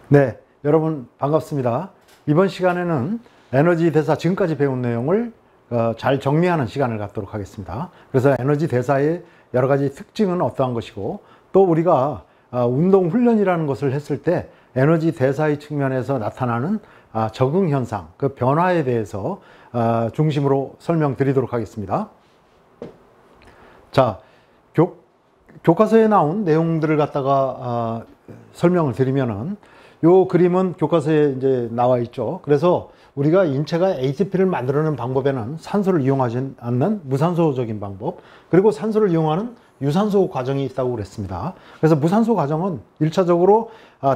네, 여러분 반갑습니다. 이번 시간에는 에너지 대사 지금까지 배운 내용을 잘 정리하는 시간을 갖도록 하겠습니다. 그래서 에너지 대사의 여러 가지 특징은 어떠한 것이고, 또 우리가 운동 훈련이라는 것을 했을 때 에너지 대사의 측면에서 나타나는 적응 현상, 그 변화에 대해서 중심으로 설명드리도록 하겠습니다. 자, 교과서에 나온 내용들을 갖다가 설명을 드리면은, 요 그림은 교과서에 이제 나와 있죠. 그래서 우리가 인체가 ATP를 만들어내는 방법에는 산소를 이용하지 않는 무산소적인 방법, 그리고 산소를 이용하는 유산소 과정이 있다고 그랬습니다. 그래서 무산소 과정은 1차적으로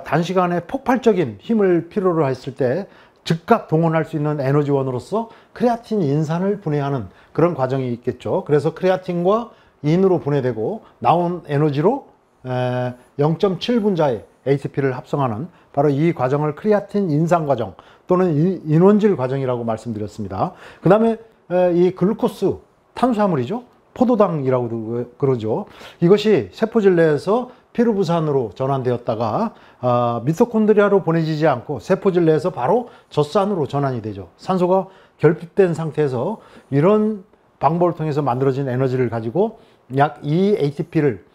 단시간에 폭발적인 힘을 필요로 했을 때 즉각 동원할 수 있는 에너지원으로서 크레아틴 인산을 분해하는 그런 과정이 있겠죠. 그래서 크레아틴과 인으로 분해되고 나온 에너지로 0.7분자의 ATP를 합성하는 바로 이 과정을 크레아틴 인산 과정 또는 인원질 과정이라고 말씀드렸습니다. 그 다음에 이 글루코스, 탄수화물이죠. 포도당이라고도 그러죠. 이것이 세포질 내에서 피루부산으로 전환되었다가 미토콘드리아로 보내지지 않고 세포질 내에서 바로 젖산으로 전환이 되죠. 산소가 결핍된 상태에서 이런 방법을 통해서 만들어진 에너지를 가지고 약 2 ATP를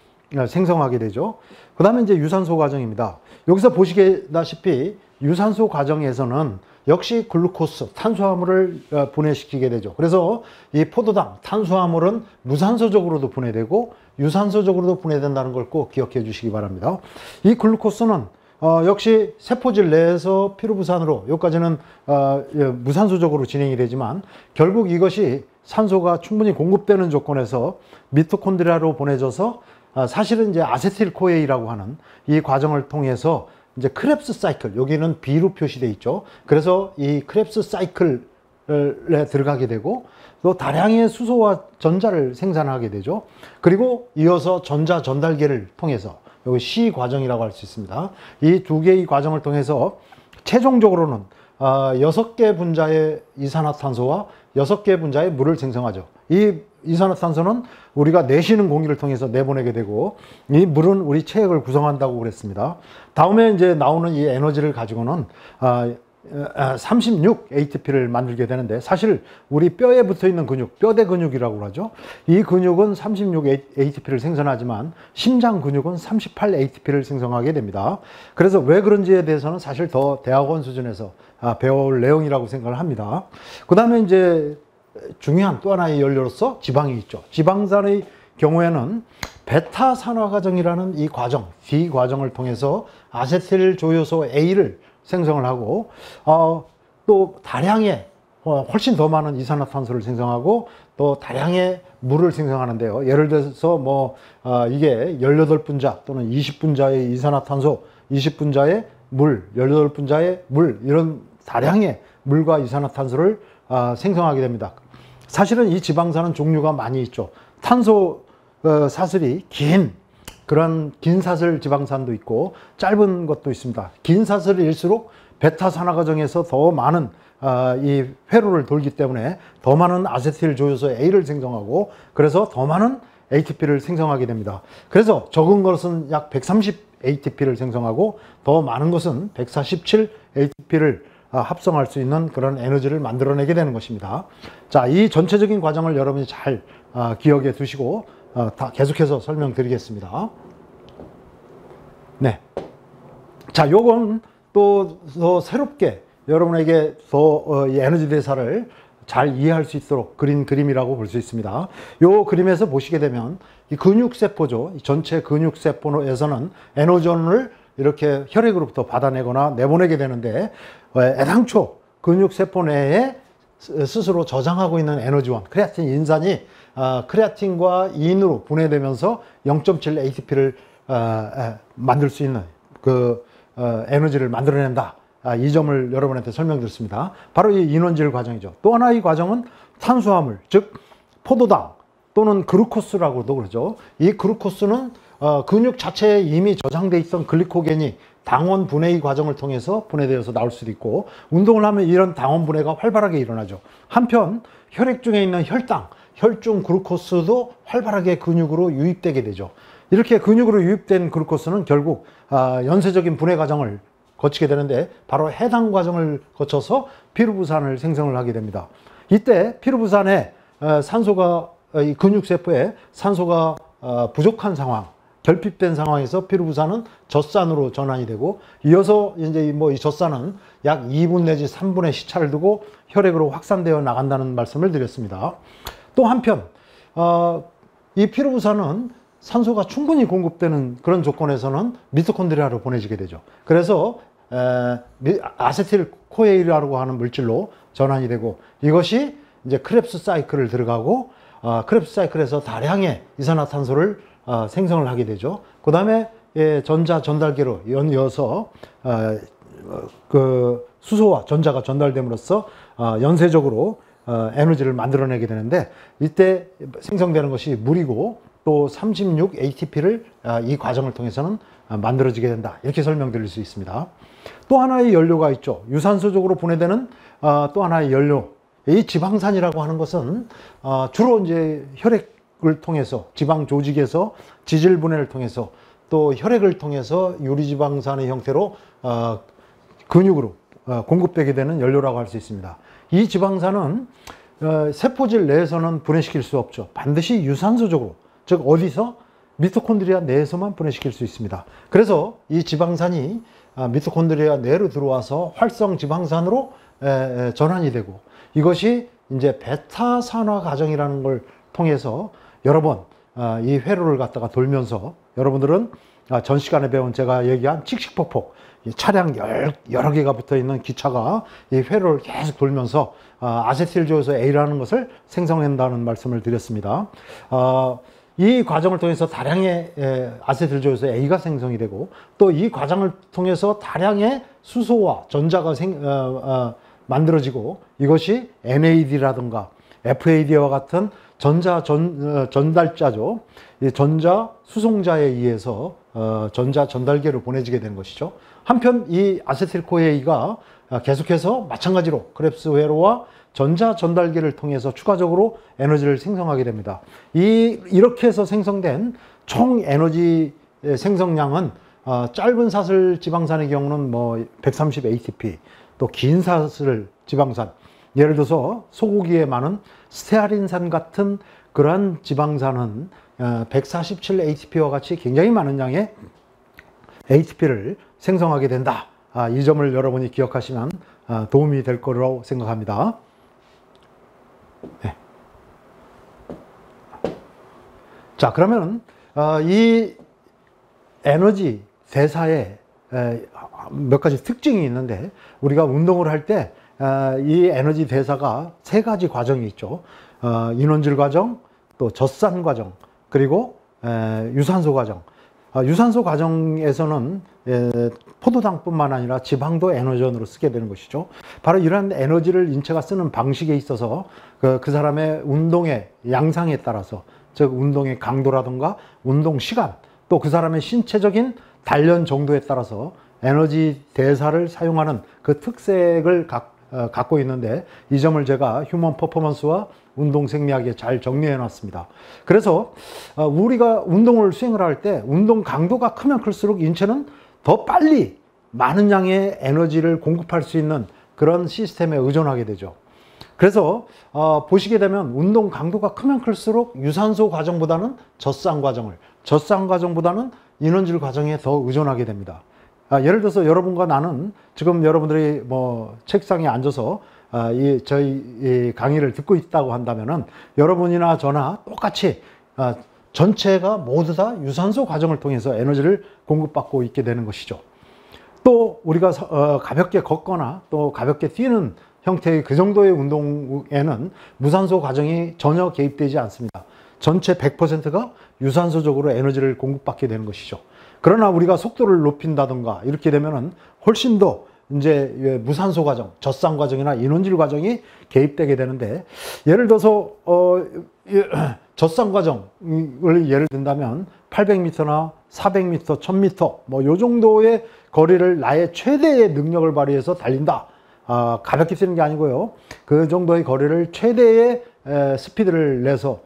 생성하게 되죠. 그 다음에 이제 유산소 과정입니다. 여기서 보시다시피 유산소 과정에서는 역시 글루코스, 탄수화물을 분해시키게 되죠. 그래서 이 포도당, 탄수화물은 무산소적으로도 분해되고 유산소적으로도 분해된다는 걸 꼭 기억해 주시기 바랍니다. 이 글루코스는 역시 세포질 내에서 피루부산으로, 여기까지는 무산소적으로 진행이 되지만 결국 이것이 산소가 충분히 공급되는 조건에서 미토콘드리아로 보내져서 사실은 이제 아세틸코에이라고 하는 이 과정을 통해서 이제 크렙스 사이클, 여기는 B로 표시되어 있죠. 그래서 이 크렙스 사이클에 들어가게 되고 또 다량의 수소와 전자를 생산하게 되죠. 그리고 이어서 전자 전달계를 통해서, 여기 C 과정이라고 할 수 있습니다. 이 두 개의 과정을 통해서 최종적으로는 6개 분자의 이산화탄소와 6개 분자의 물을 생성하죠. 이 이산화탄소는 우리가 내쉬는 공기를 통해서 내보내게 되고, 이 물은 우리 체액을 구성한다고 그랬습니다. 다음에 이제 나오는 이 에너지를 가지고는 36 ATP를 만들게 되는데, 사실 우리 뼈에 붙어 있는 근육, 뼈대 근육이라고 하죠. 이 근육은 36 ATP를 생산하지만 심장 근육은 38 ATP를 생성하게 됩니다. 그래서 왜 그런지에 대해서는 사실 더 대학원 수준에서 배워올 내용이라고 생각을 합니다. 그 다음에 이제 중요한 또 하나의 연료로서 지방이 있죠. 지방산의 경우에는 베타산화 과정이라는 이 과정, D 과정을 통해서 아세틸 조효소 A를 생성을 하고 또 다량의 훨씬 더 많은 이산화탄소를 생성하고 또 다량의 물을 생성하는데요. 예를 들어서 이게 18분자 또는 20분자의 이산화탄소, 20분자의 물, 18분자의 물, 이런 다량의 물과 이산화탄소를 생성하게 됩니다. 사실은 이 지방산은 종류가 많이 있죠. 탄소 사슬이 긴, 그런 긴 사슬 지방산도 있고 짧은 것도 있습니다. 긴 사슬일수록 베타산화 과정에서 더 많은 이 회로를 돌기 때문에 더 많은 아세틸 조효소 A를 생성하고, 그래서 더 많은 ATP를 생성하게 됩니다. 그래서 적은 것은 약 130 ATP를 생성하고 더 많은 것은 147 ATP를 합성할 수 있는 그런 에너지를 만들어내게 되는 것입니다. 자, 이 전체적인 과정을 여러분이 잘 기억해 두시고 다 계속해서 설명드리겠습니다. 네. 자, 요건 또 더 새롭게 여러분에게 더 이 에너지 대사를 잘 이해할 수 있도록 그린 그림이라고 볼 수 있습니다. 요 그림에서 보시게 되면 이 근육세포죠. 이 전체 근육세포에서는 에너지원을 이렇게 혈액으로부터 받아내거나 내보내게 되는데, 애당초 근육세포 내에 스스로 저장하고 있는 에너지원, 크레아틴 인산이 크레아틴과 인으로 분해되면서 0.7 ATP를 만들 수 있는 그 에너지를 만들어낸다. 이 점을 여러분한테 설명드렸습니다. 바로 이 인원질 과정이죠. 또 하나의 과정은 탄수화물, 즉 포도당 또는 글루코스라고도 그러죠. 이 글루코스는 근육 자체에 이미 저장돼 있던 글리코겐이 당원 분해의 과정을 통해서 분해되어서 나올 수도 있고, 운동을 하면 이런 당원 분해가 활발하게 일어나죠. 한편 혈액 중에 있는 혈당, 혈중 글루코스도 활발하게 근육으로 유입되게 되죠. 이렇게 근육으로 유입된 글루코스는 결국 연쇄적인 분해 과정을 거치게 되는데 바로 해당 과정을 거쳐서 피루부산을 생성을 하게 됩니다. 이때 피루부산에 산소가 이 근육세포에 산소가 부족한 상황, 결핍된 상황에서 피루부산은 젖산으로 전환이 되고 이어서 이제 이 젖산은 약 2분 내지 3분의 시차를 두고 혈액으로 확산되어 나간다는 말씀을 드렸습니다. 또 한편 이 피루부산은 산소가 충분히 공급되는 그런 조건에서는 미토콘드리아로 보내지게 되죠. 그래서 아세틸코에이라고 하는 물질로 전환이 되고 이것이 이제 크렙스 사이클을 들어가고 크렙스 사이클에서 다량의 이산화탄소를 생성을 하게 되죠. 그 다음에 전자 전달계로 연이어서 그 수소와 전자가 전달됨으로써 연쇄적으로 에너지를 만들어내게 되는데 이때 생성되는 것이 물이고 또 36 ATP를 이 과정을 통해서는 만들어지게 된다. 이렇게 설명드릴 수 있습니다. 또 하나의 연료가 있죠. 유산소적으로 분해되는 또 하나의 연료. 이 지방산이라고 하는 것은 주로 이제 혈액을 통해서 지방 조직에서 지질 분해를 통해서 또 혈액을 통해서 유리지방산의 형태로 근육으로 공급되게 되는 연료라고 할 수 있습니다. 이 지방산은 세포질 내에서는 분해시킬 수 없죠. 반드시 유산소적으로, 즉 어디서? 미토콘드리아 내에서만 분해시킬 수 있습니다. 그래서 이 지방산이 미토콘드리아 내로 들어와서 활성 지방산으로 전환이 되고 이것이 이제 베타 산화 과정이라는 걸 통해서 여러 번 이 회로를 갖다가 돌면서 여러분들은 전 시간에 배운 제가 얘기한 칙칙폭폭 차량 여러 개가 붙어 있는 기차가 이 회로를 계속 돌면서 아세틸조에서 A라는 것을 생성한다는 말씀을 드렸습니다. 이 과정을 통해서 다량의 아세틸조에서 A가 생성이 되고 또 이 과정을 통해서 다량의 수소와 전자가 만들어지고 이것이 NAD라든가 FAD와 같은 전달자죠. 이 전자 수송자에 의해서 전자 전달계로 보내지게 되는 것이죠. 한편 이 아세틸코에이가 계속해서 마찬가지로 크렙스 회로와 전자 전달계를 통해서 추가적으로 에너지를 생성하게 됩니다. 이렇게 해서 생성된 총 에너지 생성량은 짧은 사슬 지방산의 경우는 뭐 130 ATP, 또 긴 사슬 지방산, 예를 들어서 소고기에 많은 스테아린산 같은 그러한 지방산은 147 ATP와 같이 굉장히 많은 양의 ATP를 생성하게 된다. 이 점을 여러분이 기억하시면 도움이 될 거라고 생각합니다. 네. 자, 그러면 이 에너지 대사에 몇 가지 특징이 있는데 우리가 운동을 할 때 이 에너지 대사가 세 가지 과정이 있죠. 인원질 과정, 또 젖산 과정, 그리고 유산소 과정. 유산소 과정에서는 포도당뿐만 아니라 지방도 에너지원으로 쓰게 되는 것이죠. 바로 이러한 에너지를 인체가 쓰는 방식에 있어서 그 사람의 운동의 양상에 따라서, 즉 운동의 강도라든가 운동 시간, 또 그 사람의 신체적인 단련 정도에 따라서 에너지 대사를 사용하는 그 특색을 갖고 있는데 이 점을 제가 휴먼 퍼포먼스와 운동 생리학에 잘 정리해 놨습니다. 그래서 우리가 운동을 수행을 할 때 운동 강도가 크면 클수록 인체는 더 빨리 많은 양의 에너지를 공급할 수 있는 그런 시스템에 의존하게 되죠. 그래서 보시게 되면 운동 강도가 크면 클수록 유산소 과정보다는 젖산 과정보다는 인원질 과정에 더 의존하게 됩니다. 예를 들어서 여러분과 나는 지금 여러분들이 뭐 책상에 앉아서 저희 강의를 듣고 있다고 한다면은 여러분이나 저나 똑같이 전체가 모두 다 유산소 과정을 통해서 에너지를 공급받고 있게 되는 것이죠. 또 우리가 가볍게 걷거나 또 가볍게 뛰는 형태의 그 정도의 운동에는 무산소 과정이 전혀 개입되지 않습니다. 전체 100%가 유산소적으로 에너지를 공급받게 되는 것이죠. 그러나 우리가 속도를 높인다든가 이렇게 되면은 훨씬 더 이제 무산소 과정, 젖산 과정이나 인원질 과정이 개입되게 되는데, 예를 들어서 젖산 과정을 예를 든다면 800m나 400m, 1000m 뭐 요 정도의 거리를 나의 최대의 능력을 발휘해서 달린다. 가볍게 뛰는 게 아니고요. 그 정도의 거리를 최대의 스피드를 내서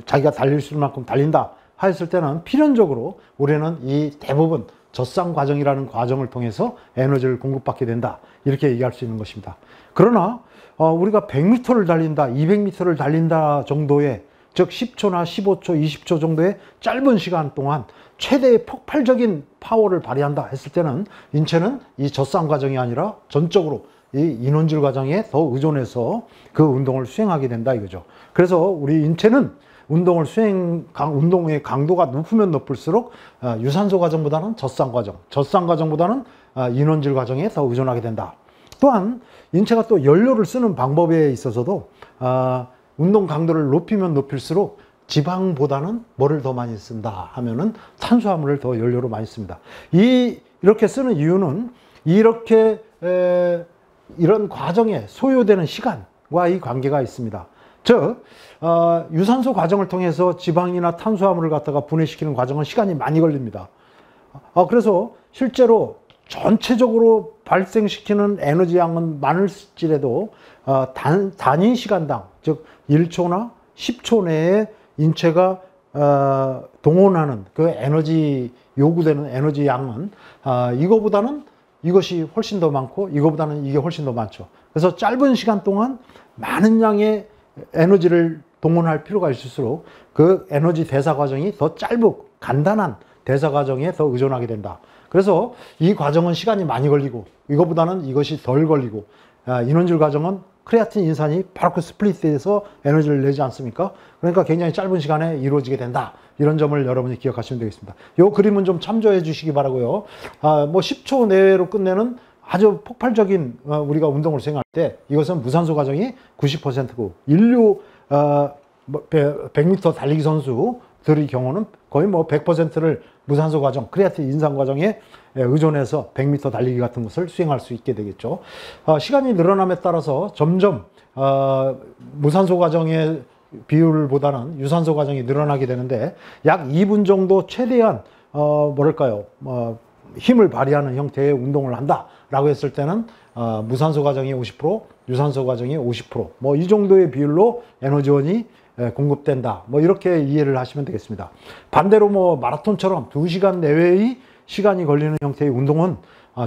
자기가 달릴 수 있는 만큼 달린다 하였을 때는 필연적으로 우리는 이 대부분 젖산 과정이라는 과정을 통해서 에너지를 공급받게 된다. 이렇게 얘기할 수 있는 것입니다. 그러나 우리가 100m를 달린다, 200m를 달린다 정도의, 즉 10초나 15초, 20초 정도의 짧은 시간 동안 최대의 폭발적인 파워를 발휘한다 했을 때는 인체는 이 젖산 과정이 아니라 전적으로 이 인원질 과정에 더 의존해서 그 운동을 수행하게 된다 이거죠. 그래서 우리 인체는 운동의 강도가 높으면 높을수록 유산소 과정보다는 젖산 과정보다는 인원질 과정에 더 의존하게 된다. 또한 인체가 또 연료를 쓰는 방법에 있어서도 운동 강도를 높이면 높일수록 지방보다는 뭐를 더 많이 쓴다 하면은 탄수화물을 더 연료로 많이 씁니다. 이렇게 쓰는 이유는 이런 과정에 소요되는 시간과 이 관계가 있습니다. 즉 유산소 과정을 통해서 지방이나 탄수화물을 갖다가 분해시키는 과정은 시간이 많이 걸립니다. 그래서 실제로 전체적으로 발생시키는 에너지 양은 많을지라도 단위 시간당, 즉 1초나 10초 내에 인체가 동원하는 그 요구되는 에너지 양은 이거보다는 이것이 훨씬 더 많고 이거보다는 이게 훨씬 더 많죠. 그래서 짧은 시간 동안 많은 양의 에너지를 동원할 필요가 있을수록 그 에너지 대사 과정이 더 짧고 간단한 대사 과정에 더 의존하게 된다. 그래서 이 과정은 시간이 많이 걸리고 이거보다는 이것이 덜 걸리고, 인원질 과정은 크레아틴 인산이 바로 그 스플릿에서 에너지를 내지 않습니까? 그러니까 굉장히 짧은 시간에 이루어지게 된다. 이런 점을 여러분이 기억하시면 되겠습니다. 이 그림은 좀 참조해 주시기 바라고요. 뭐 10초 내로 끝내는 아주 폭발적인 우리가 운동을 수행할 때 이것은 무산소 과정이 90%고 인류 100m 달리기 선수들의 경우는 거의 뭐 100%를 무산소 과정, 크레아틴 인산 과정에 의존해서 100m 달리기 같은 것을 수행할 수 있게 되겠죠. 시간이 늘어남에 따라서 점점 무산소 과정의 비율보다는 유산소 과정이 늘어나게 되는데 약 2분 정도 최대한 힘을 발휘하는 형태의 운동을 한다라고 했을 때는 무산소 과정이 50%, 유산소 과정이 50%, 뭐 이 정도의 비율로 에너지원이 공급된다. 뭐 이렇게 이해를 하시면 되겠습니다. 반대로 뭐 마라톤처럼 2시간 내외의 시간이 걸리는 형태의 운동은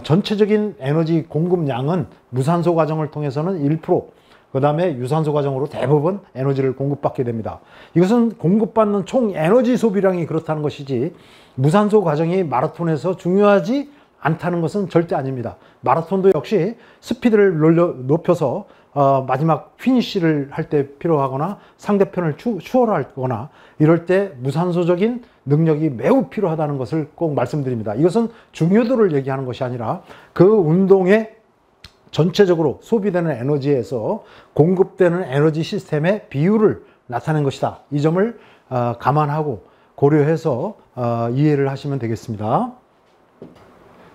전체적인 에너지 공급량은 무산소 과정을 통해서는 1%, 그 다음에 유산소 과정으로 대부분 에너지를 공급받게 됩니다. 이것은 공급받는 총 에너지 소비량이 그렇다는 것이지 무산소 과정이 마라톤에서 중요하지 않다는 것은 절대 아닙니다. 마라톤도 역시 스피드를 높여서 마지막 피니쉬를 할 때 필요하거나 상대편을 추월하거나 이럴 때 무산소적인 능력이 매우 필요하다는 것을 꼭 말씀드립니다. 이것은 중요도를 얘기하는 것이 아니라 그 운동에 전체적으로 소비되는 에너지에서 공급되는 에너지 시스템의 비율을 나타낸 것이다. 이 점을 감안하고 고려해서 이해를 하시면 되겠습니다.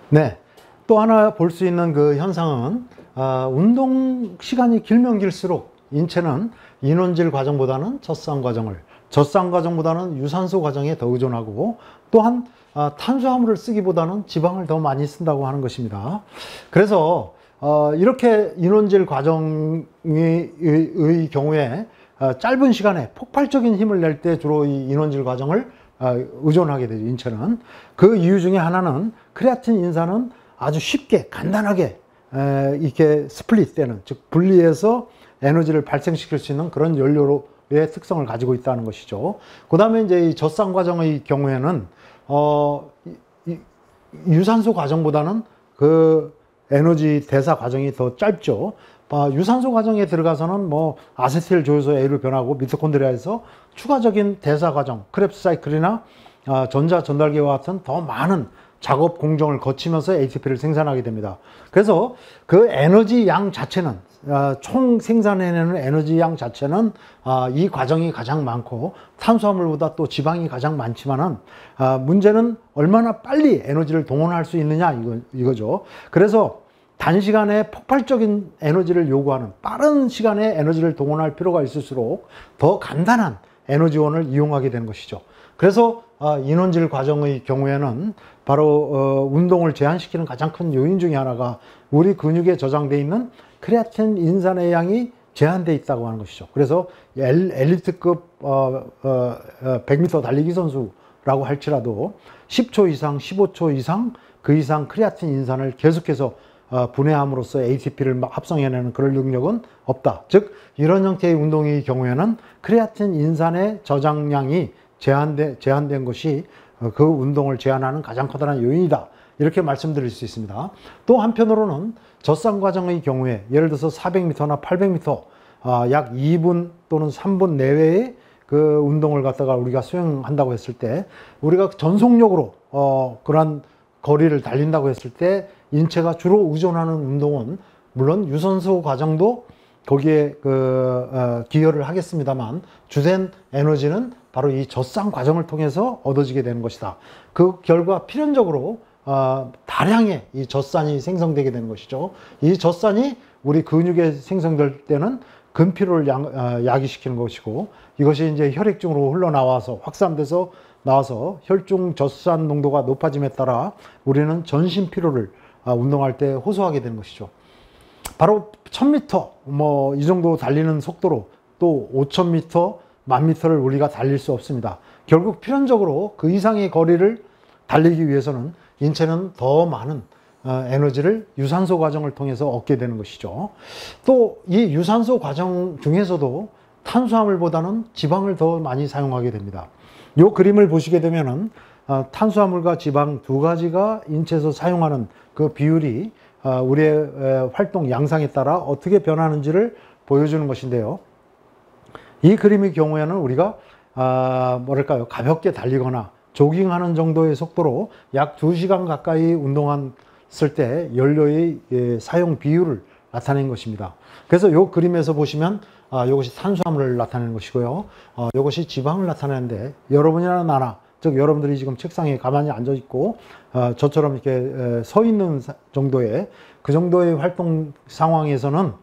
네, 또 하나 볼 수 있는 그 현상은 운동 시간이 길면 길수록 인체는 인원질 과정보다는 젖산 과정보다는 유산소 과정에 더 의존하고 또한 탄수화물을 쓰기보다는 지방을 더 많이 쓴다고 하는 것입니다. 그래서 이렇게 인원질 과정의 경우에 짧은 시간에 폭발적인 힘을 낼 때 주로 이 인원질 과정을 의존하게 되죠. 인체는 그 이유 중에 하나는 크레아틴 인산은 아주 쉽게 간단하게 이렇게 스플릿되는, 즉 분리해서 에너지를 발생시킬 수 있는 그런 연료의 특성을 가지고 있다는 것이죠. 그 다음에 이제 이 젖산 과정의 경우에는 유산소 과정보다는 그 에너지 대사 과정이 더 짧죠. 유산소 과정에 들어가서는 뭐 아세틸 조효소 A로 변하고 미토콘드리아에서 추가적인 대사 과정, 크랩스 사이클이나 전자 전달계와 같은 더 많은 작업 공정을 거치면서 ATP를 생산하게 됩니다. 그래서 그 에너지 양 자체는 총 생산해내는 에너지 양 자체는 이 과정이 가장 많고 탄수화물보다 또 지방이 가장 많지만은 문제는 얼마나 빨리 에너지를 동원할 수 있느냐 이거죠. 그래서 단시간에 폭발적인 에너지를 요구하는 빠른 시간에 에너지를 동원할 필요가 있을수록 더 간단한 에너지원을 이용하게 되는 것이죠. 그래서 인원질 과정의 경우에는 바로 운동을 제한시키는 가장 큰 요인 중에 하나가 우리 근육에 저장되어 있는 크레아틴 인산의 양이 제한되어 있다고 하는 것이죠. 그래서 엘리트급 100m 달리기 선수를 라고 할지라도 10초 이상, 15초 이상, 그 이상 크레아틴 인산을 계속해서 분해함으로써 ATP를 합성해내는 그런 능력은 없다. 즉 이런 형태의 운동의 경우에는 크레아틴 인산의 저장량이 제한된 것이 그 운동을 제한하는 가장 커다란 요인이다. 이렇게 말씀드릴 수 있습니다. 또 한편으로는 젖산 과정의 경우에 예를 들어서 400m나 800m 약 2분 또는 3분 내외의 그 운동을 갖다가 우리가 수행한다고 했을 때 우리가 전속력으로 그러한 거리를 달린다고 했을 때 인체가 주로 의존하는 운동은 물론 유산소 과정도 거기에 기여를 하겠습니다만 주된 에너지는 바로 이 젖산 과정을 통해서 얻어지게 되는 것이다. 그 결과 필연적으로 다량의 이 젖산이 생성되게 되는 것이죠. 이 젖산이 우리 근육에 생성될 때는 근피로를 야기시키는 것이고 이것이 이제 혈액중으로 흘러나와서 확산돼서 나와서 혈중 젖산 농도가 높아짐에 따라 우리는 전신 피로를 운동할 때 호소하게 되는 것이죠. 바로 1000m 뭐 이 정도 달리는 속도로 또 5000m, 10,000m를 우리가 달릴 수 없습니다. 결국 필연적으로 그 이상의 거리를 달리기 위해서는 인체는 더 많은 에너지를 유산소 과정을 통해서 얻게 되는 것이죠. 또 이 유산소 과정 중에서도 탄수화물보다는 지방을 더 많이 사용하게 됩니다. 이 그림을 보시게 되면은 탄수화물과 지방 두 가지가 인체에서 사용하는 그 비율이 우리의 활동 양상에 따라 어떻게 변하는지를 보여주는 것인데요. 이 그림의 경우에는 우리가 뭐랄까요, 가볍게 달리거나 조깅하는 정도의 속도로 약 2시간 가까이 운동했을 때 연료의 사용 비율을 나타낸 것입니다. 그래서 이 그림에서 보시면 이것이 탄수화물을 나타내는 것이고요. 이것이 지방을 나타내는데 여러분이나 나나, 즉 여러분들이 지금 책상에 가만히 앉아 있고 저처럼 이렇게 서 있는 정도의 그 정도의 활동 상황에서는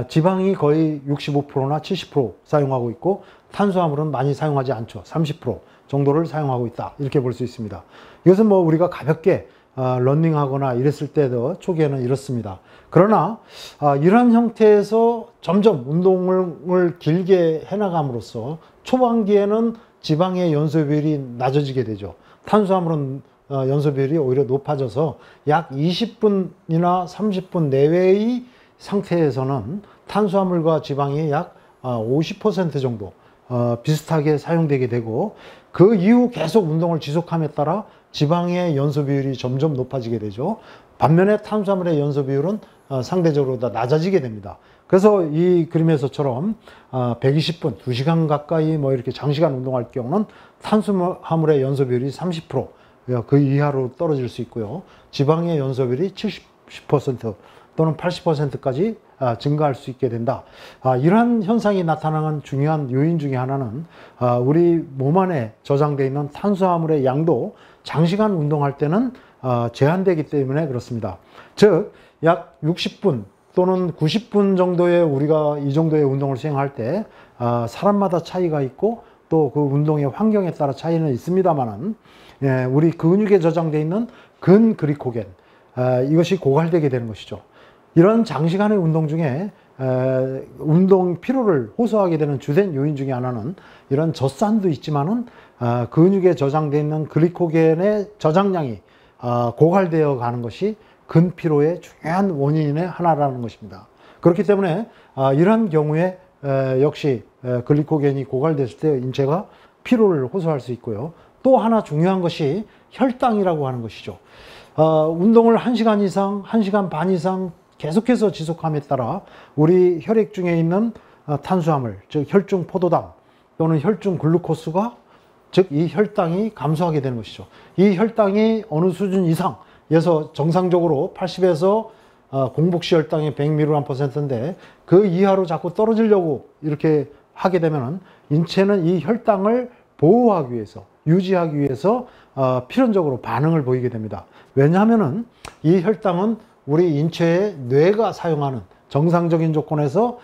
지방이 거의 65%나 70% 사용하고 있고 탄수화물은 많이 사용하지 않죠. 30% 정도를 사용하고 있다. 이렇게 볼 수 있습니다. 이것은 뭐 우리가 가볍게 러닝하거나 이랬을 때도 초기에는 이렇습니다. 그러나 이러한 형태에서 점점 운동을 길게 해나감으로써 초반기에는 지방의 연소 비율이 낮아지게 되죠. 탄수화물은 연소 비율이 오히려 높아져서 약 20분이나 30분 내외의 상태에서는 탄수화물과 지방이 약 50% 정도 비슷하게 사용되게 되고 그 이후 계속 운동을 지속함에 따라 지방의 연소 비율이 점점 높아지게 되죠. 반면에 탄수화물의 연소 비율은 상대적으로 다 낮아지게 됩니다. 그래서 이 그림에서처럼 120분, 2시간 가까이 뭐 이렇게 장시간 운동할 경우는 탄수화물의 연소 비율이 30%그 이하로 떨어질 수 있고요. 지방의 연소 비율이 70% 또는 80%까지 증가할 수 있게 된다. 이러한 현상이 나타나는 중요한 요인 중에 하나는 우리 몸 안에 저장되어 있는 탄수화물의 양도 장시간 운동할 때는 제한되기 때문에 그렇습니다. 즉, 약 60분 또는 90분 정도의 우리가 이 정도의 운동을 수행할 때 사람마다 차이가 있고 또 그 운동의 환경에 따라 차이는 있습니다만은 우리 근육에 저장되어 있는 근글리코겐 이것이 고갈되게 되는 것이죠. 이런 장시간의 운동 중에 운동 피로를 호소하게 되는 주된 요인 중에 하나는 이런 젖산도 있지만은 근육에 저장되어 있는 글리코겐의 저장량이 고갈되어 가는 것이 근피로의 중요한 원인의 하나라는 것입니다. 그렇기 때문에 이런 경우에 역시 글리코겐이 고갈됐을 때 인체가 피로를 호소할 수 있고요. 또 하나 중요한 것이 혈당이라고 하는 것이죠. 운동을 1시간 이상, 1시간 반 이상 계속해서 지속함에 따라 우리 혈액 중에 있는 탄수화물, 즉 혈중 포도당 또는 혈중 글루코스가 즉 이 혈당이 감소하게 되는 것이죠. 이 혈당이 어느 수준 이상에서 정상적으로 80에서 공복시 혈당이 100mg/%인데 그 이하로 자꾸 떨어지려고 이렇게 하게 되면은 인체는 이 혈당을 보호하기 위해서, 유지하기 위해서 필연적으로 반응을 보이게 됩니다. 왜냐하면은 이 혈당은 우리 인체의 뇌가 사용하는 정상적인 조건에서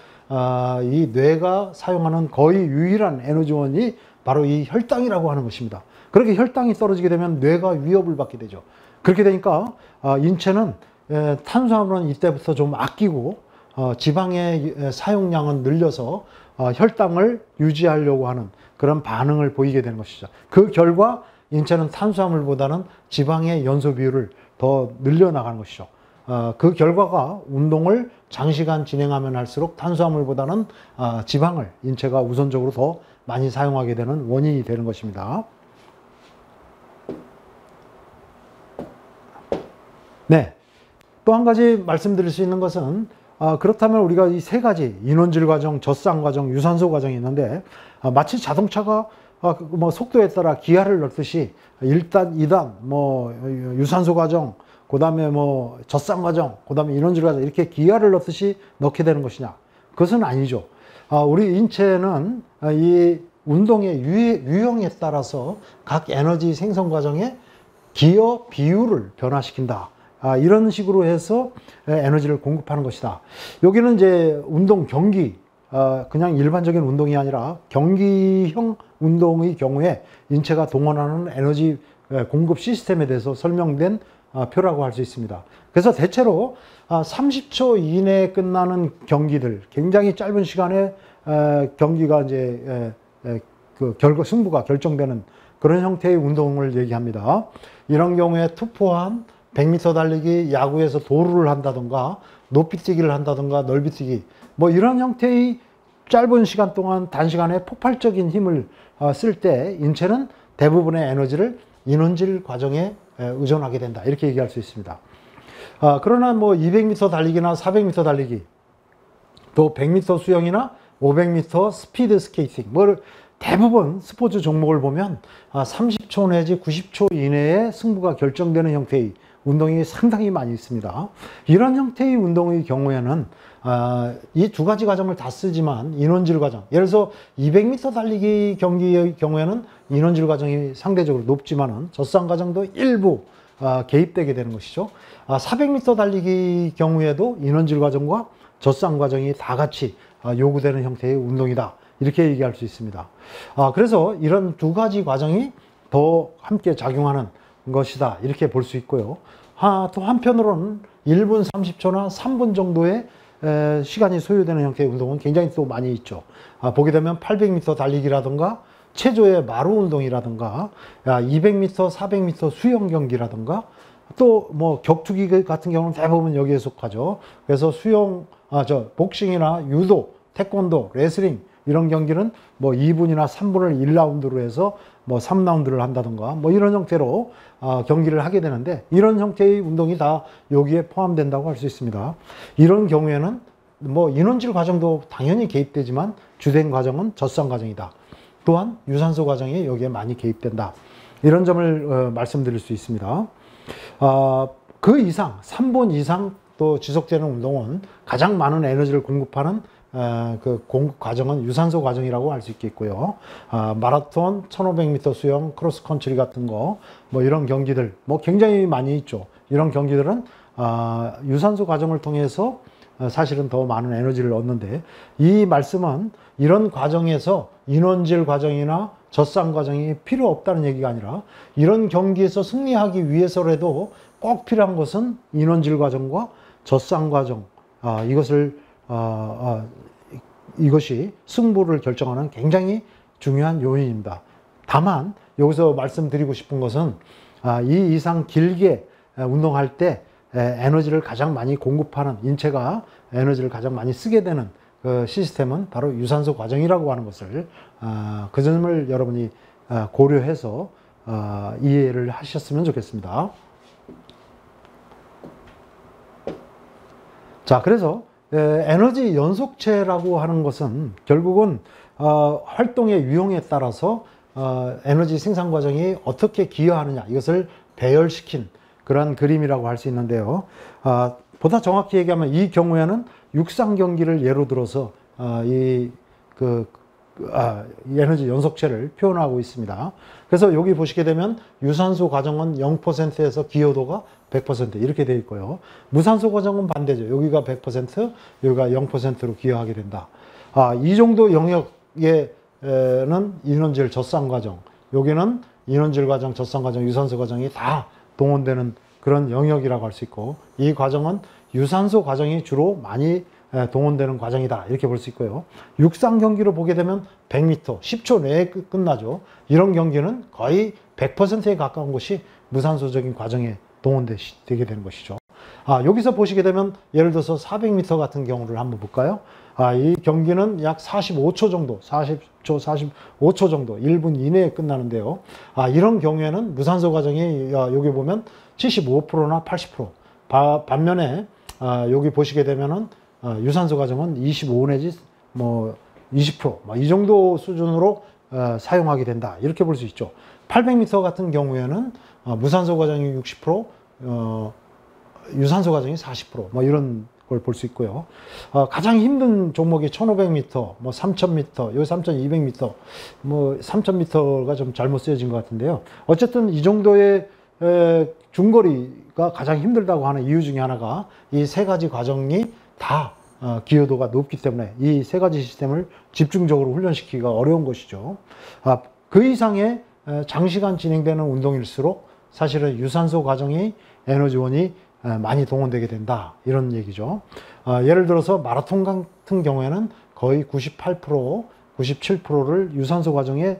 이 뇌가 사용하는 거의 유일한 에너지원이 바로 이 혈당이라고 하는 것입니다. 그렇게 혈당이 떨어지게 되면 뇌가 위협을 받게 되죠. 그렇게 되니까 인체는 탄수화물은 이때부터 좀 아끼고 지방의 사용량은 늘려서 혈당을 유지하려고 하는 그런 반응을 보이게 되는 것이죠. 그 결과 인체는 탄수화물보다는 지방의 연소 비율을 더 늘려나가는 것이죠. 그 결과가 운동을 장시간 진행하면 할수록 탄수화물보다는 지방을 인체가 우선적으로 더 많이 사용하게 되는 원인이 되는 것입니다. 네. 또 한 가지 말씀드릴 수 있는 것은 그렇다면 우리가 이 세 가지 인원질 과정, 젖산 과정, 유산소 과정이 있는데 마치 자동차가 뭐 속도에 따라 기아를 넣듯이 1단, 2단, 뭐 유산소 과정, 그 다음에 뭐 젖산 과정, 그 다음에 인원질 과정 이렇게 기아를 넣듯이 넣게 되는 것이냐? 그것은 아니죠. 우리 인체는 이 운동의 유형에 따라서 각 에너지 생성 과정의 기여 비율을 변화시킨다. 이런 식으로 해서 에너지를 공급하는 것이다. 여기는 이제 운동 경기, 그냥 일반적인 운동이 아니라 경기형 운동의 경우에 인체가 동원하는 에너지 공급 시스템에 대해서 설명된 표라고 할 수 있습니다. 그래서 대체로 30초 이내에 끝나는 경기들, 굉장히 짧은 시간에 경기가 이제 그 승부가 결정되는 그런 형태의 운동을 얘기합니다. 이런 경우에 투포한 100m 달리기, 야구에서 도루를 한다던가 높이뛰기를 한다던가 넓이뛰기 뭐 이런 형태의 짧은 시간 동안 단시간에 폭발적인 힘을 쓸 때 인체는 대부분의 에너지를 인원질 과정에 의존하게 된다. 이렇게 얘기할 수 있습니다. 그러나 뭐 200m 달리기나 400m 달리기, 또 100m 수영이나 500m 스피드 스케이팅, 뭐 대부분 스포츠 종목을 보면 30초 내지 90초 이내에 승부가 결정되는 형태의 운동이 상당히 많이 있습니다. 이런 형태의 운동의 경우에는 이 두 가지 과정을 다 쓰지만 인원질 과정, 예를 들어서 200m 달리기 경기의 경우에는 인원질 과정이 상대적으로 높지만은 젖산 과정도 일부 개입되게 되는 것이죠. 400m 달리기 경우에도 인원질 과정과 젖산 과정이 다 같이 요구되는 형태의 운동이다. 이렇게 얘기할 수 있습니다. 그래서 이런 두 가지 과정이 더 함께 작용하는 것이다. 이렇게 볼 수 있고요. 또 한편으로는 1분 30초나 3분 정도의 시간이 소요되는 형태의 운동은 굉장히 또 많이 있죠. 보게 되면 800m 달리기라든가 체조의 마루 운동이라든가 200m, 400m 수영 경기라든가 또 뭐 격투기 같은 경우는 대부분 여기에 속하죠. 그래서 복싱이나 유도, 태권도, 레슬링 이런 경기는 뭐 2분이나 3분을 1라운드로 해서 뭐 3라운드를 한다든가 뭐 이런 형태로 경기를 하게 되는데 이런 형태의 운동이 다 여기에 포함된다고 할 수 있습니다. 이런 경우에는 뭐 인원질 과정도 당연히 개입되지만 주된 과정은 젖산 과정이다. 또한 유산소 과정이 여기에 많이 개입된다. 이런 점을 말씀드릴 수 있습니다. 그 이상, 3분 이상 또 지속되는 운동은 가장 많은 에너지를 공급하는 그 공급 과정은 유산소 과정이라고 할 수 있겠고요. 마라톤, 1500m 수영, 크로스컨트리 같은 거, 뭐 이런 경기들, 뭐 굉장히 많이 있죠. 이런 경기들은 유산소 과정을 통해서 사실은 더 많은 에너지를 얻는데, 이 말씀은 이런 과정에서 인원질 과정이나 젖산 과정이 필요 없다는 얘기가 아니라, 이런 경기에서 승리하기 위해서라도 꼭 필요한 것은 인원질 과정과 젖산 과정, 이것이 승부를 결정하는 굉장히 중요한 요인입니다. 다만 여기서 말씀드리고 싶은 것은 이 이상 길게 운동할 때 에너지를 가장 많이 공급하는, 인체가 에너지를 가장 많이 쓰게 되는 그 시스템은 바로 유산소 과정이라고 하는 것을, 그 점을 여러분이 고려해서 이해를 하셨으면 좋겠습니다. 자, 그래서 에너지 연속체라고 하는 것은 결국은 활동의 유형에 따라서 에너지 생산 과정이 어떻게 기여하느냐, 이것을 배열시킨 그런 그림이라고 할 수 있는데요. 보다 정확히 얘기하면 이 경우에는 육상 경기를 예로 들어서 이 에너지 연속체를 표현하고 있습니다. 그래서 여기 보시게 되면 유산소 과정은 0%에서 기여도가 100% 이렇게 되어 있고요. 무산소 과정은 반대죠. 여기가 100%, 여기가 0%로 기여하게 된다. 이 정도 영역에는 인원질 젖산 과정, 여기는 인원질 과정, 젖산 과정, 유산소 과정이 다 동원되는 그런 영역이라고 할 수 있고, 이 과정은 유산소 과정이 주로 많이 동원되는 과정이다 이렇게 볼 수 있고요. 육상 경기로 보게 되면 100m 10초 내에 끝나죠. 이런 경기는 거의 100%에 가까운 것이 무산소적인 과정에 동원되게 되는 것이죠. 여기서 보시게 되면 예를 들어서 400m 같은 경우를 한번 볼까요? 이 경기는 약 45초 정도, 40초, 45초 정도, 1분 이내에 끝나는데요. 이런 경우에는 무산소 과정이 여기 보면 75%나 80%. 반면에 여기 보시게 되면은 유산소 과정은 25 내지 뭐 20%, 이 정도 수준으로 사용하게 된다. 이렇게 볼 수 있죠. 800m 같은 경우에는 무산소 과정이 60%, 유산소 과정이 40%, 뭐 이런 걸 볼 수 있고요. 가장 힘든 종목이 1500m, 뭐 3000m, 여기 3200m, 뭐 3000m가 좀 잘못 쓰여진 것 같은데요. 어쨌든 이 정도의 중거리가 가장 힘들다고 하는 이유 중에 하나가 이 세 가지 과정이 다 기여도가 높기 때문에 이 세 가지 시스템을 집중적으로 훈련시키기가 어려운 것이죠. 그 이상의 장시간 진행되는 운동일수록 사실은 유산소 과정이 에너지원이 많이 동원되게 된다 이런 얘기죠. 예를 들어서 마라톤 같은 경우에는 거의 98%, 97%를 유산소 과정에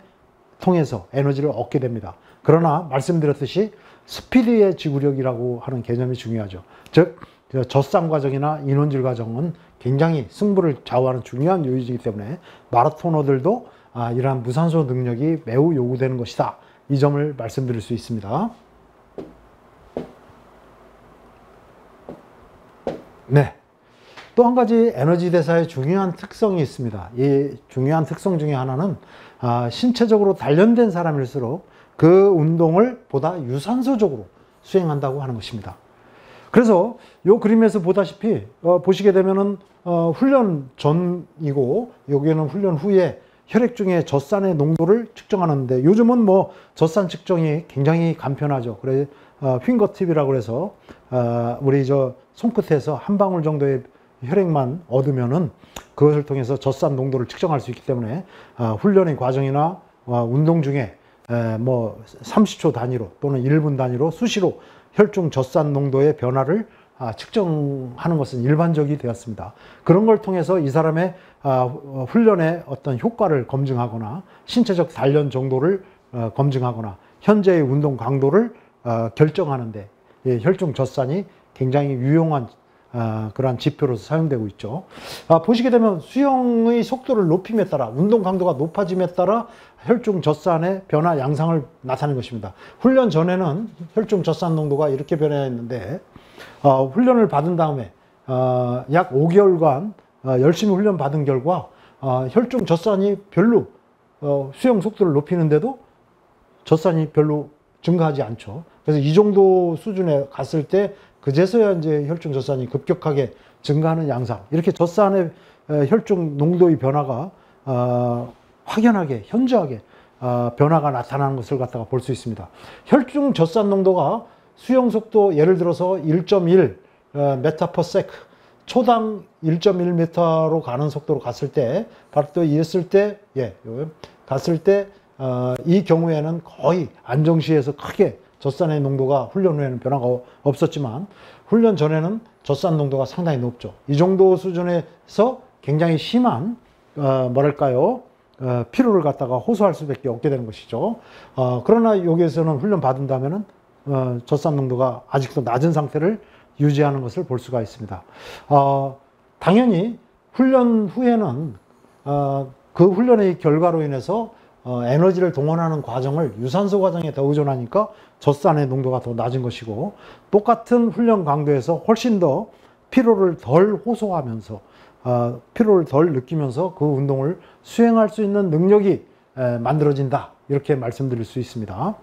통해서 에너지를 얻게 됩니다. 그러나 말씀드렸듯이 스피드의 지구력이라고 하는 개념이 중요하죠. 즉 젖산 과정이나 인원질 과정은 굉장히 승부를 좌우하는 중요한 요인이기 때문에 마라토너들도 이러한 무산소 능력이 매우 요구되는 것이다. 이 점을 말씀드릴 수 있습니다. 네. 또 한 가지 에너지 대사의 중요한 특성이 있습니다. 이 중요한 특성 중에 하나는 신체적으로 단련된 사람일수록 그 운동을 보다 유산소적으로 수행한다고 하는 것입니다. 그래서 이 그림에서 보다시피 보시게 되면은 훈련 전이고 여기에는 훈련 후에 혈액 중에 젖산의 농도를 측정하는데 요즘은 뭐 젖산 측정이 굉장히 간편하죠. 그래 핑거팁이라고 해서 우리 저 손끝에서 한 방울 정도의 혈액만 얻으면은 그것을 통해서 젖산 농도를 측정할 수 있기 때문에 훈련의 과정이나 운동 중에 뭐 30초 단위로 또는 1분 단위로 수시로 혈중 젖산 농도의 변화를 측정하는 것은 일반적이 되었습니다. 그런 걸 통해서 이 사람의 훈련의 어떤 효과를 검증하거나 신체적 단련 정도를 검증하거나 현재의 운동 강도를 결정하는데 혈중 젖산이 굉장히 유용한 그러한 지표로서 사용되고 있죠. 보시게 되면 수영의 속도를 높임에 따라 운동 강도가 높아짐에 따라 혈중 젖산의 변화 양상을 나타내는 것입니다. 훈련 전에는 혈중 젖산 농도가 이렇게 변화했는데 훈련을 받은 다음에 약 5개월간 열심히 훈련 받은 결과 혈중 젖산이 별로 수영 속도를 높이는데도 젖산이 별로 증가하지 않죠. 그래서 이 정도 수준에 갔을 때 그제서야 이제 혈중 젖산이 급격하게 증가하는 양상, 이렇게 젖산의 혈중 농도의 변화가 확연하게 현저하게 변화가 나타나는 것을 갖다가 볼 수 있습니다. 혈중 젖산 농도가 수영 속도 예를 들어서 1.1 메타/세크 초당 1.1m로 가는 속도로 갔을 때 바로 또 이랬을 때 갔을 때 이 경우에는 거의 안정시에서 크게 젖산의 농도가 훈련 후에는 변화가 없었지만 훈련 전에는 젖산 농도가 상당히 높죠. 이 정도 수준에서 굉장히 심한 뭐랄까요 피로를 갖다가 호소할 수밖에 없게 되는 것이죠. 그러나 여기에서는 훈련 받은다면은 젖산 농도가 아직도 낮은 상태를 유지하는 것을 볼 수가 있습니다. 당연히 훈련 후에는 그 훈련의 결과로 인해서 에너지를 동원하는 과정을 유산소 과정에 더 의존하니까 젖산의 농도가 더 낮은 것이고 똑같은 훈련 강도에서 훨씬 더 피로를 덜 호소하면서 피로를 덜 느끼면서 그 운동을 수행할 수 있는 능력이 만들어진다 이렇게 말씀드릴 수 있습니다.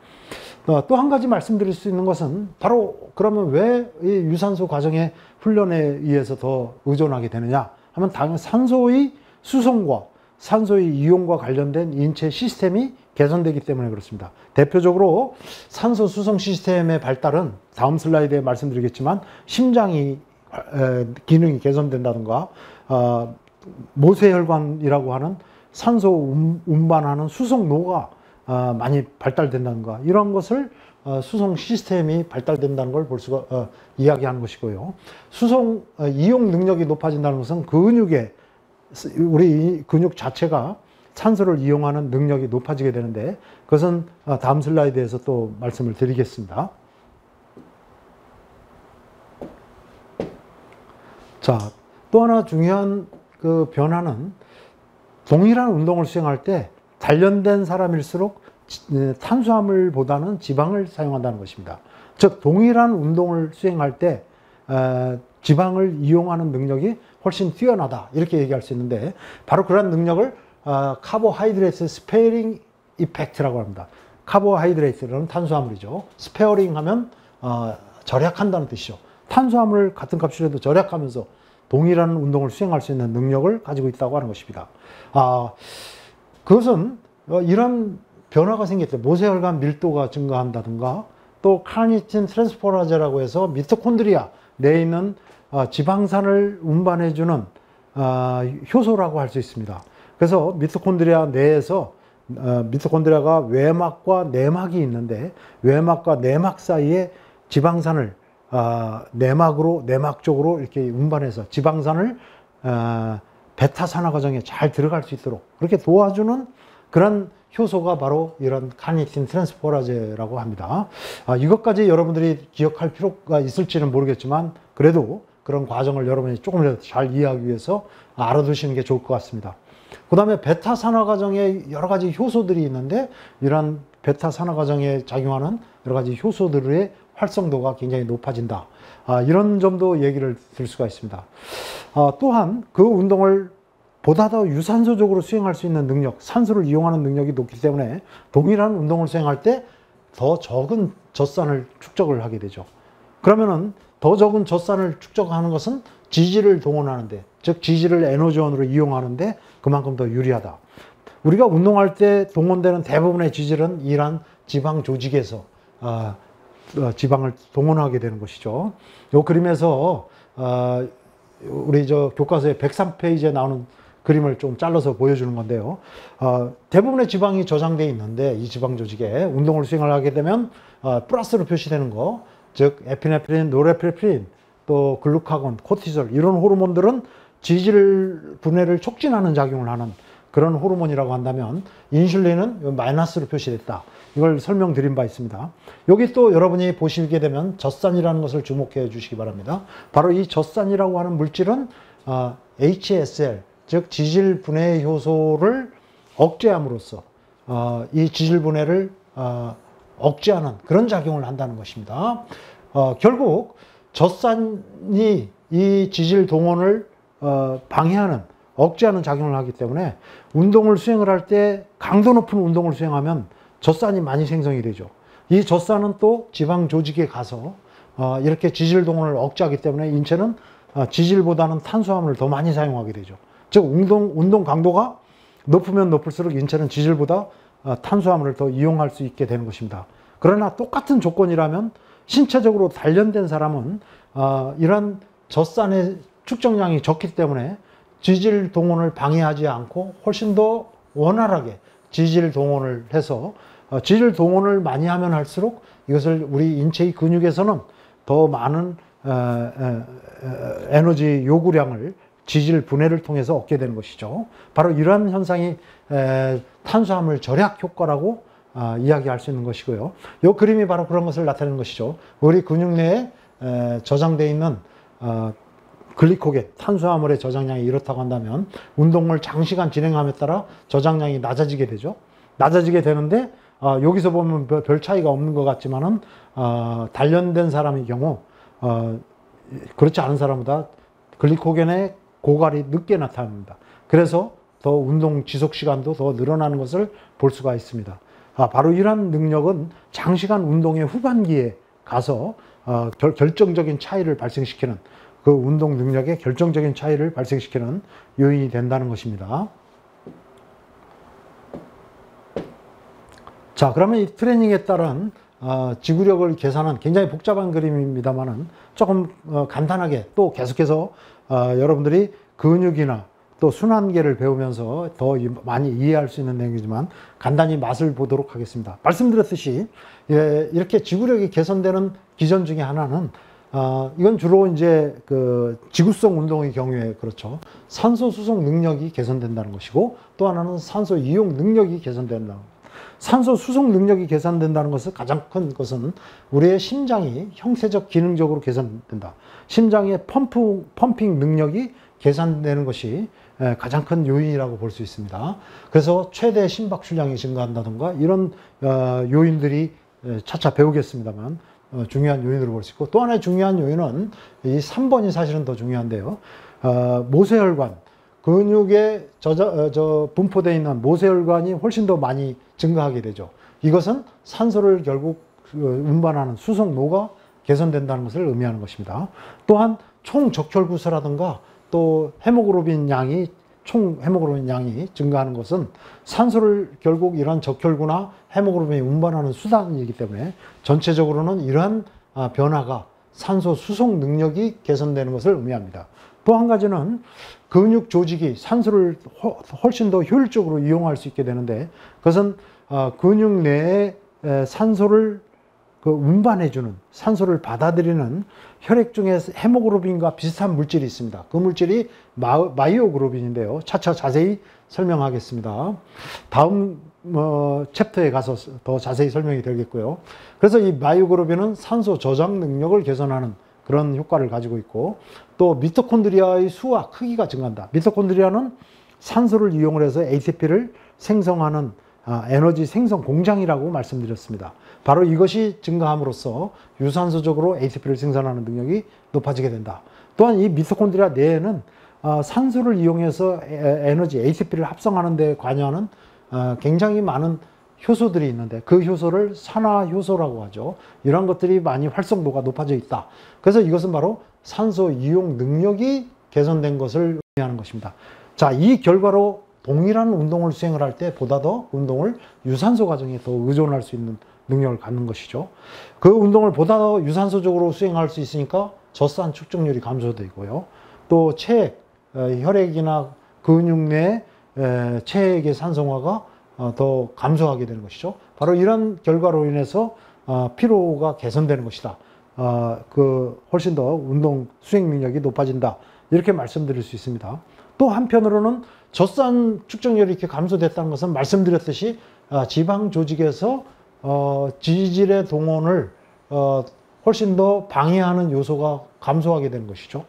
또 한 가지 말씀드릴 수 있는 것은 바로 그러면 왜 이 유산소 과정의 훈련에 의해서 더 의존하게 되느냐 하면 당연히 산소의 수송과 산소의 이용과 관련된 인체 시스템이 개선되기 때문에 그렇습니다. 대표적으로 산소 수송 시스템의 발달은 다음 슬라이드에 말씀드리겠지만 심장이 기능이 개선된다든가 모세혈관이라고 하는 산소 운반하는 수송로가 많이 발달된다든가 이런 것을 수송 시스템이 발달된다는 걸 볼 수가 이야기하는 것이고요. 수송 이용 능력이 높아진다는 것은 근육의 우리 근육 자체가 산소를 이용하는 능력이 높아지게 되는데 그것은 다음 슬라이드에서 또 말씀을 드리겠습니다. 자, 또 하나 중요한 그 변화는 동일한 운동을 수행할 때 단련된 사람일수록 탄수화물보다는 지방을 사용한다는 것입니다. 즉 동일한 운동을 수행할 때 지방을 이용하는 능력이 훨씬 뛰어나다 이렇게 얘기할 수 있는데 바로 그런 능력을 카보하이드레이트 스페어링 이펙트라고 합니다. 카보하이드레이트는 탄수화물이죠. 스페어링 하면 절약한다는 뜻이죠. 탄수화물 같은 값이라도 절약하면서 동일한 운동을 수행할 수 있는 능력을 가지고 있다고 하는 것입니다. 그것은 이런 변화가 생길 때 모세혈관 밀도가 증가한다든가 또 카르니틴 트랜스포라제라고 해서 미토콘드리아 내에 있는 지방산을 운반해주는 효소라고 할 수 있습니다. 그래서 미토콘드리아 내에서 미토콘드리아가 외막과 내막이 있는데 외막과 내막 사이에 지방산을 내막 쪽으로 이렇게 운반해서 지방산을 베타산화 과정에 잘 들어갈 수 있도록 그렇게 도와주는 그런 효소가 바로 이런 카르니틴 트랜스포라제라고 합니다. 이것까지 여러분들이 기억할 필요가 있을지는 모르겠지만 그래도 그런 과정을 여러분이 조금이라도 잘 이해하기 위해서 알아두시는 게 좋을 것 같습니다. 그 다음에 베타산화 과정에 여러 가지 효소들이 있는데 이런 베타산화 과정에 작용하는 여러 가지 효소들의 활성도가 굉장히 높아진다. 이런 점도 얘기를 들 수가 있습니다. 또한 그 운동을 보다 더 유산소적으로 수행할 수 있는 능력, 산소를 이용하는 능력이 높기 때문에 동일한 운동을 수행할 때 더 적은 젖산을 축적을 하게 되죠. 그러면은 더 적은 젖산을 축적하는 것은 지질을 동원하는데, 즉 지질을 에너지원으로 이용하는데 그만큼 더 유리하다. 우리가 운동할 때 동원되는 대부분의 지질은 이러한 지방 조직에서 지방을 동원하게 되는 것이죠. 이 그림에서 우리 교과서의 103페이지에 나오는 그림을 좀 잘라서 보여주는 건데요. 대부분의 지방이 저장되어 있는데 이 지방 조직에 운동을 수행을 하게 되면 플러스로 표시되는 거, 즉 에피네프린, 노르에피네프린, 또 글루카곤, 코티솔 이런 호르몬들은 지질 분해를 촉진하는 작용을 하는 그런 호르몬이라고 한다면 인슐린은 마이너스로 표시됐다. 이걸 설명드린 바 있습니다. 여기 또 여러분이 보시게 되면 젖산이라는 것을 주목해 주시기 바랍니다. 바로 이 젖산이라고 하는 물질은 HSL, 즉 지질 분해 효소를 억제함으로써 이 지질 분해를 억제하는 그런 작용을 한다는 것입니다. 결국 젖산이 이 지질 동원을 방해하는, 억제하는 작용을 하기 때문에 운동을 수행을 할 때 강도 높은 운동을 수행하면 젖산이 많이 생성이 되죠. 이 젖산은 또 지방 조직에 가서 이렇게 지질 동원을 억제하기 때문에 인체는 지질보다는 탄수화물을 더 많이 사용하게 되죠. 즉 운동 강도가 높으면 높을수록 인체는 지질보다 탄수화물을 더 이용할 수 있게 되는 것입니다. 그러나 똑같은 조건이라면 신체적으로 단련된 사람은 이런 젖산의 축적량이 적기 때문에 지질 동원을 방해하지 않고 훨씬 더 원활하게 지질 동원을 해서 지질 동원을 많이 하면 할수록 이것을 우리 인체의 근육에서는 더 많은 에너지 요구량을 지질 분해를 통해서 얻게 되는 것이죠. 바로 이러한 현상이 탄수화물 절약 효과라고 이야기할 수 있는 것이고요. 이 그림이 바로 그런 것을 나타내는 것이죠. 우리 근육 내에 저장되어 있는 글리코겐, 탄수화물의 저장량이 이렇다고 한다면 운동을 장시간 진행함에 따라 저장량이 낮아지게 되죠. 낮아지게 되는데 여기서 보면 별 차이가 없는 것 같지만은 단련된 사람의 경우 그렇지 않은 사람보다 글리코겐의 고갈이 늦게 나타납니다. 그래서 더 운동 지속 시간도 더 늘어나는 것을 볼 수가 있습니다. 바로 이러한 능력은 장시간 운동의 후반기에 가서 결정적인 차이를 발생시키는, 그 운동 능력에 결정적인 차이를 발생시키는 요인이 된다는 것입니다. 자, 그러면 이 트레이닝에 따른 지구력을 계산한 굉장히 복잡한 그림입니다만은 조금 간단하게 또 계속해서 여러분들이 근육이나 또 순환계를 배우면서 더 많이 이해할 수 있는 내용이지만 간단히 맛을 보도록 하겠습니다. 말씀드렸듯이 이렇게 지구력이 개선되는 기전 중에 하나는 이건 주로 이제 그 지구성 운동의 경우에 그렇죠. 산소 수송 능력이 개선된다는 것이고, 또 하나는 산소 이용 능력이 개선된다는 것. 산소 수송 능력이 개선된다는 것은 가장 큰 것은 우리의 심장이 형태적 기능적으로 개선된다. 심장의 펌핑 능력이 개선되는 것이 가장 큰 요인이라고 볼 수 있습니다. 그래서 최대 심박출량이 증가한다든가 이런 요인들이 차차 배우겠습니다만 중요한 요인으로 볼 수 있고, 또 하나의 중요한 요인은 이 3번이 사실은 더 중요한데요. 모세혈관, 근육에 분포되어 있는 모세혈관이 훨씬 더 많이 증가하게 되죠. 이것은 산소를 결국 운반하는 수송로가 개선된다는 것을 의미하는 것입니다. 또한 총 적혈구수라든가 또 총 헤모글로빈 양이 증가하는 것은 산소를 결국 이러한 적혈구나 헤모글로빈이 운반하는 수단이기 때문에 전체적으로는 이러한 변화가 산소 수송 능력이 개선되는 것을 의미합니다. 또 한 가지는 근육 조직이 산소를 훨씬 더 효율적으로 이용할 수 있게 되는데, 그것은 근육 내에 산소를 운반해주는, 산소를 받아들이는 혈액 중에 헤모글로빈과 비슷한 물질이 있습니다. 그 물질이 마이오글로빈인데요. 차차 자세히 설명하겠습니다. 다음 챕터에 가서 더 자세히 설명이 되겠고요. 그래서 이 마이오글로빈은 산소 저장 능력을 개선하는 그런 효과를 가지고 있고, 또 미토콘드리아의 수와 크기가 증가한다. 미토콘드리아는 산소를 이용을 해서 ATP를 생성하는 에너지 생성 공장이라고 말씀드렸습니다. 바로 이것이 증가함으로써 유산소적으로 ATP를 생산하는 능력이 높아지게 된다. 또한 이 미토콘드리아 내에는 산소를 이용해서 에너지 ATP를 합성하는 데 관여하는 굉장히 많은 효소들이 있는데, 그 효소를 산화효소라고 하죠. 이런 것들이 많이 활성도가 높아져 있다. 그래서 이것은 바로 산소 이용 능력이 개선된 것을 의미하는 것입니다. 자, 이 결과로 동일한 운동을 수행을 할 때 보다 더 운동을 유산소 과정에 더 의존할 수 있는 능력을 갖는 것이죠. 그 운동을 보다 더 유산소적으로 수행할 수 있으니까 젖산 축적률이 감소되고요. 또 체액, 혈액이나 근육 내 체액의 산성화가 더 감소하게 되는 것이죠. 바로 이런 결과로 인해서 피로가 개선되는 것이다. 훨씬 더 운동 수행 능력이 높아진다. 이렇게 말씀드릴 수 있습니다. 또 한편으로는 젖산 축적률이 이렇게 감소됐다는 것은 말씀드렸듯이 지방 조직에서 지질의 동원을 훨씬 더 방해하는 요소가 감소하게 되는 것이죠.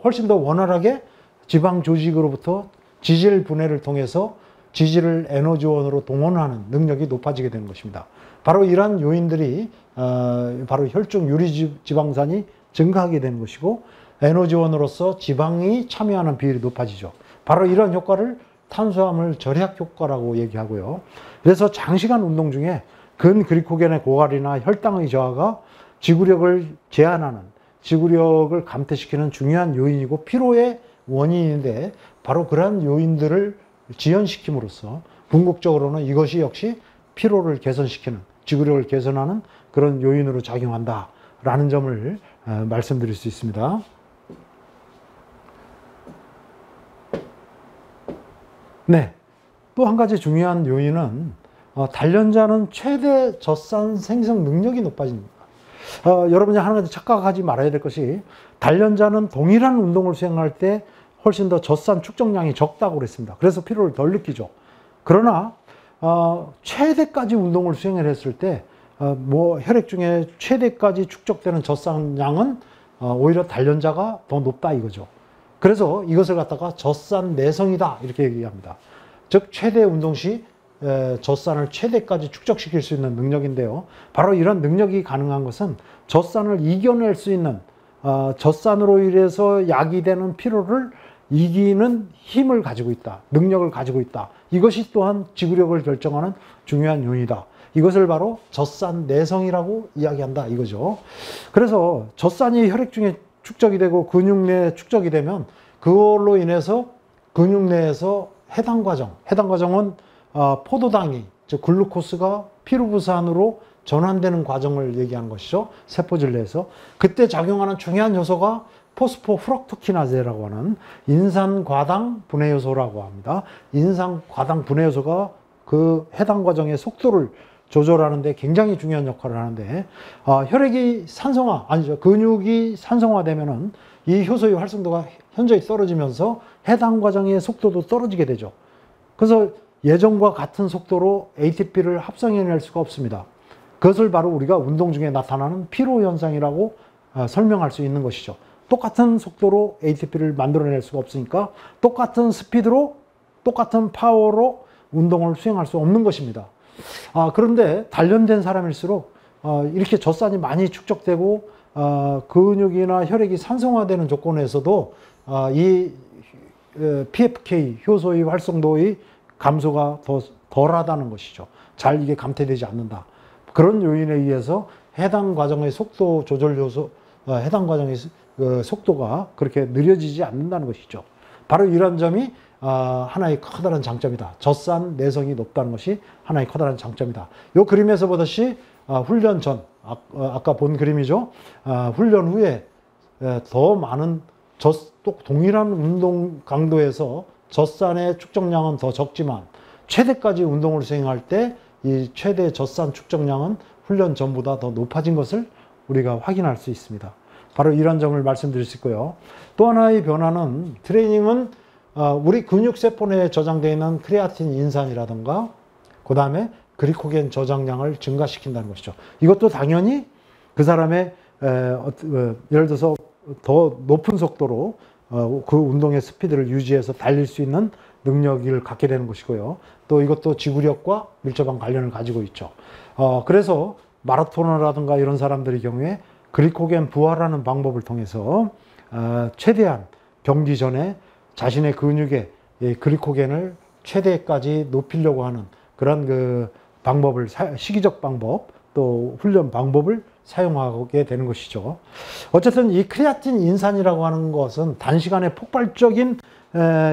훨씬 더 원활하게 지방 조직으로부터 지질 분해를 통해서 지질을 에너지원으로 동원하는 능력이 높아지게 되는 것입니다. 바로 이러한 요인들이 바로 혈중 유리지방산이 증가하게 되는 것이고, 에너지원으로서 지방이 참여하는 비율이 높아지죠. 바로 이런 효과를 탄수화물 절약 효과라고 얘기하고요. 그래서 장시간 운동 중에 근글리코겐의 고갈이나 혈당의 저하가 지구력을 제한하는, 지구력을 감퇴시키는 중요한 요인이고 피로의 원인인데, 바로 그러한 요인들을 지연시킴으로써 궁극적으로는 이것이 역시 피로를 개선시키는, 지구력을 개선하는 그런 요인으로 작용한다라는 점을 말씀드릴 수 있습니다. 네, 또 한 가지 중요한 요인은 단련자는 최대 젖산 생성 능력이 높아집니다. 여러분이 한 가지 착각하지 말아야 될 것이, 단련자는 동일한 운동을 수행할 때 훨씬 더 젖산 축적량이 적다고 그랬습니다. 그래서 피로를 덜 느끼죠. 그러나 최대까지 운동을 수행을 했을 때 혈액 중에 최대까지 축적되는 젖산량은 오히려 단련자가 더 높다 이거죠. 그래서 이것을 갖다가 젖산 내성이다 이렇게 얘기합니다. 즉 최대 운동 시 젖산을 최대까지 축적시킬 수 있는 능력인데요. 바로 이런 능력이 가능한 것은 젖산을 이겨낼 수 있는, 젖산으로 인해서 야기되는 피로를 이기는 힘을 가지고 있다. 능력을 가지고 있다. 이것이 또한 지구력을 결정하는 중요한 요인이다. 이것을 바로 젖산 내성이라고 이야기한다 이거죠. 그래서 젖산이 혈액 중에 축적이 되고 근육 내에 축적이 되면 그걸로 인해서 근육 내에서 해당 과정은 포도당이, 즉 글루코스가 피루부산으로 전환되는 과정을 얘기하는 것이죠. 세포질 내에서. 그때 작용하는 중요한 요소가 포스포프럭토키나제라고 하는 인산과당 분해 요소라고 합니다. 인산과당 분해 요소가 그 해당 과정의 속도를 조절하는 데 굉장히 중요한 역할을 하는데, 혈액이 산성화, 아니죠. 근육이 산성화되면은 이 효소의 활성도가 현저히 떨어지면서 해당 과정의 속도도 떨어지게 되죠. 그래서 예전과 같은 속도로 ATP를 합성해낼 수가 없습니다. 그것을 바로 우리가 운동 중에 나타나는 피로 현상이라고 설명할 수 있는 것이죠. 똑같은 속도로 ATP를 만들어낼 수가 없으니까 똑같은 스피드로 똑같은 파워로 운동을 수행할 수 없는 것입니다. 그런데 단련된 사람일수록 이렇게 젖산이 많이 축적되고 근육이나 혈액이 산성화되는 조건에서도 이 PFK 효소의 활성도의 감소가 더 덜하다는 것이죠. 잘 이게 감퇴되지 않는다. 그런 요인에 의해서 해당 과정의 속도 조절 요소, 해당 과정의 속도가 그렇게 느려지지 않는다는 것이죠. 바로 이런 점이 하나의 커다란 장점이다. 젖산 내성이 높다는 것이 하나의 커다란 장점이다. 이 그림에서 보듯이 훈련 전, 아까 본 그림이죠. 훈련 후에 더 많은 또 동일한 운동 강도에서 젖산의 축적량은 더 적지만 최대까지 운동을 수행할 때 이 최대 젖산 축적량은 훈련 전보다 더 높아진 것을 우리가 확인할 수 있습니다. 바로 이런 점을 말씀드릴 수 있고요. 또 하나의 변화는 트레이닝은 우리 근육세포 내에 저장되어 있는 크레아틴 인산이라든가 그 다음에 글리코겐 저장량을 증가시킨다는 것이죠. 이것도 당연히 그 사람의 예를 들어서 더 높은 속도로 그 운동의 스피드를 유지해서 달릴 수 있는 능력을 갖게 되는 것이고요. 또 이것도 지구력과 밀접한 관련을 가지고 있죠. 그래서 마라토너라든가 이런 사람들의 경우에 글리코겐 부활하는 방법을 통해서 최대한 경기 전에 자신의 근육에 글리코겐을 최대까지 높이려고 하는 그런 그 방법을, 시기적 방법 또 훈련 방법을 사용하게 되는 것이죠. 어쨌든 이 크레아틴 인산이라고 하는 것은 단시간에 폭발적인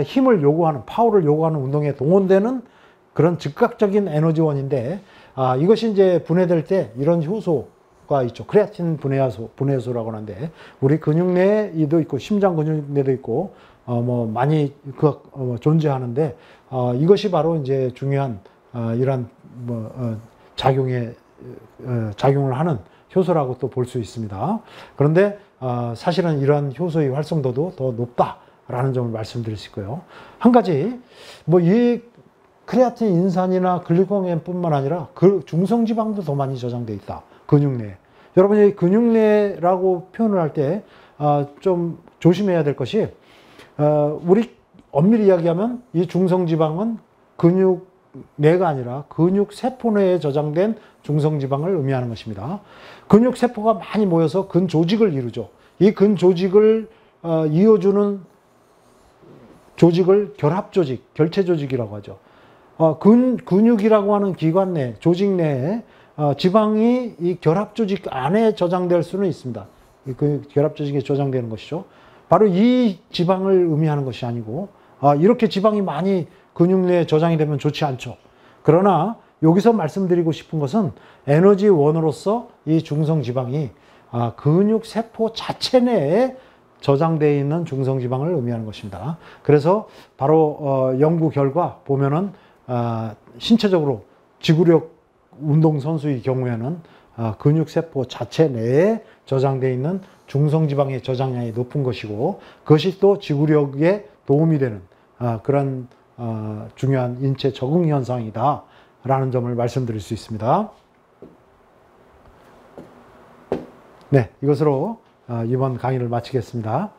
힘을 요구하는, 파워를 요구하는 운동에 동원되는 그런 즉각적인 에너지원인데, 이것이 이제 분해될 때 이런 효소가 있죠. 크레아틴 분해효소라고 하는데, 우리 근육 내에도 있고, 심장 근육 내에도 있고, 많이 존재하는데, 이것이 바로 이제 중요한, 이런, 작용을 하는 효소라고 또 볼 수 있습니다. 그런데, 사실은 이러한 효소의 활성도도 더 높다라는 점을 말씀드릴 수 있고요. 한 가지, 이 크레아틴 인산이나 글리코겐뿐만 아니라 그 중성지방도 더 많이 저장되어 있다. 근육 내에. 여러분이 근육 내라고 표현을 할 때 좀 조심해야 될 것이, 우리 엄밀히 이야기하면 이 중성지방은 근육 내가 아니라 근육 세포 내에 저장된 중성지방을 의미하는 것입니다. 근육 세포가 많이 모여서 근조직을 이루죠. 이 근조직을 이어주는 조직을 결합조직, 결체조직이라고 하죠. 근육이라고 하는 기관 내, 조직 내에 지방이 이 결합조직 안에 저장될 수는 있습니다. 그 결합조직에 저장되는 것이죠. 바로 이 지방을 의미하는 것이 아니고, 이렇게 지방이 많이 근육 내에 저장이 되면 좋지 않죠. 그러나 여기서 말씀드리고 싶은 것은 에너지원으로서 이 중성지방이 근육 세포 자체 내에 저장되어 있는 중성지방을 의미하는 것입니다. 그래서 바로 연구 결과 보면은 신체적으로 지구력 운동선수의 경우에는 근육세포 자체 내에 저장되어 있는 중성지방의 저장량이 높은 것이고, 그것이 또 지구력에 도움이 되는 그런 중요한 인체 적응 현상이다 라는 점을 말씀드릴 수 있습니다. 네, 이것으로 이번 강의를 마치겠습니다.